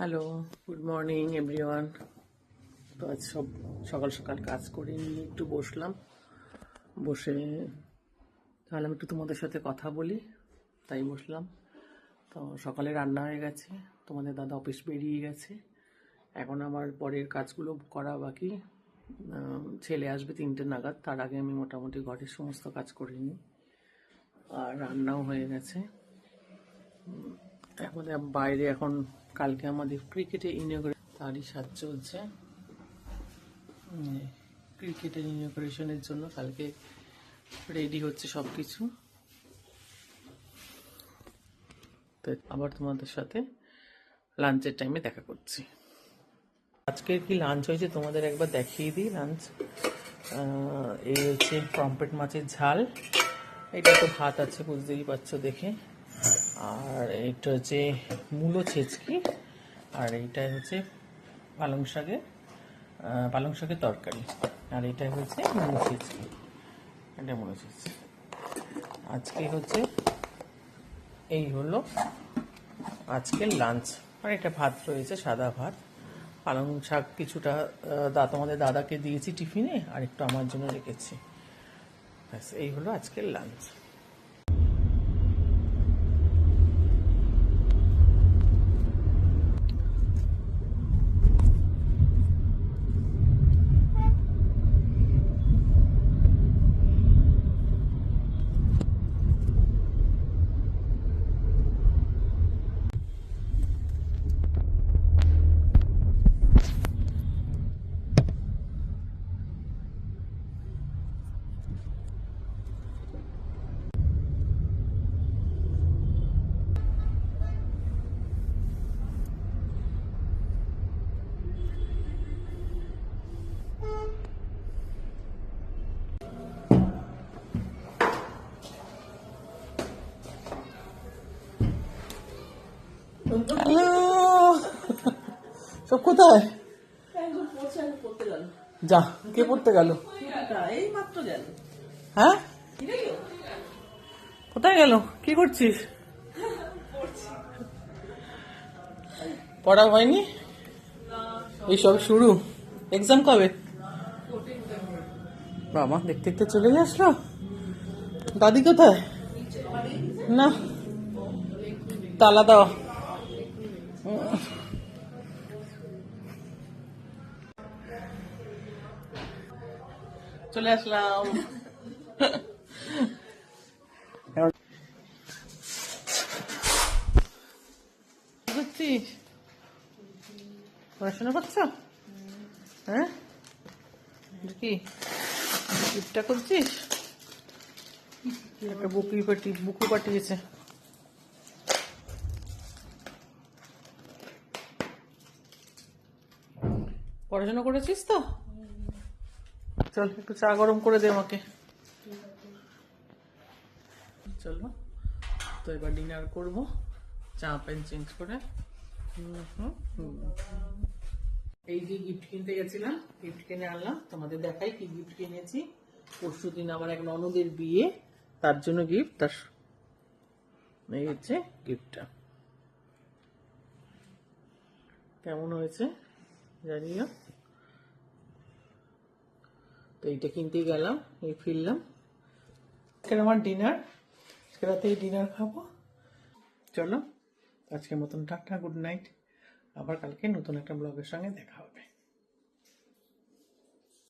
Hello, good morning everyone. তো আজ সকাল সকাল কাজ করে নিয়ে একটু বসলাম, বসে তাহলে একটু তোমাদের সাথে কথা বলি, তাই বসলাম। তো সকালে রান্না হয়ে গেছে, তোমাদের দাদা অফিস বেরিয়ে গেছে, এখন আমার পরের কাজগুলো করা বাকি। ছেলে আসবে 3টে নাগাদ, তার আগে আমি মোটামুটি ঘরের সমস্ত কাজ করে নিই। আর রান্নাও হয়ে গেছে। এখন বাইরে এখন কালকে আমাদের ক্রিকেটে তারই সাজ চলছে। ক্রিকেটের ইনঅগ্রেশনের জন্য কালকে রেডি হচ্ছে সব কিছু। তো আবার তোমাদের সাথে লাঞ্চের টাইমে দেখা করছি। আজকের কি লাঞ্চ হয়েছে তোমাদের একবার দেখিয়ে দিই। লাঞ্চ এই হচ্ছে পমফ্রেট মাছের ঝাল, এটা তো ভাত আছে বুঝতেই পারছো দেখে, আর এটা হচ্ছে মূলো ছেচকি, আর এইটা হচ্ছে পালং শাকের তরকারি, আর এটা হচ্ছে মূলো ছেচকি, এটা মূলো ছেচকি। আজকে হচ্ছে এই হলো আজকের লাঞ্চ। আর এটা ভাত রয়েছে, সাদা ভাত, পালং শাক কিছুটা তোমাদের দাদাকে দিয়েছি টিফিনে, আর একটু আমার জন্য রেখেছি। ব্যাস, এই হলো আজকের লাঞ্চ। হ্যালো, সব কোথায়? যা, কে পড়তে গেল? হ্যাঁ, কোথায় গেল? কি করছিস? পড়া হয়নি? এই সব শুরু, এক্সাম কবে? বাবা, দেখতে দেখতে চলে আসলো। দাদি কোথায়? না, তালা দাও। চলে আসলাম। কি করছিস? পড়াশোনা করছো? হ্যাঁ, কি গিফটটা করছিস? একটা বুকু পাঠিয়েছে। পড়াশোনা করেছিস তো? চল, একটু চা গরম করে দে আমাকে। চলো, তো এবার ডিনার করবো, চা প্যান্ট চেঞ্জ করে। এই যে গিফট কিনতে গেছিলাম, গিফট কিনে আনলাম, তোমাদের দেখাই কি গিফট কিনেছি। পরশুদিন আমার এক ননদের বিয়ে, তার জন্য গিফট। তার এই হচ্ছে গিফটটা, কেমন হয়েছে জানিও। তো এইটা কিনতেই গেলাম, এই ফিরলাম। আমার ডিনার, আজকে রাতেই ডিনার খাবো। চলো, আজকের মতন টাটা, গুড নাইট। আবার কালকে নতুন একটা ব্লগের সঙ্গে দেখা হবে।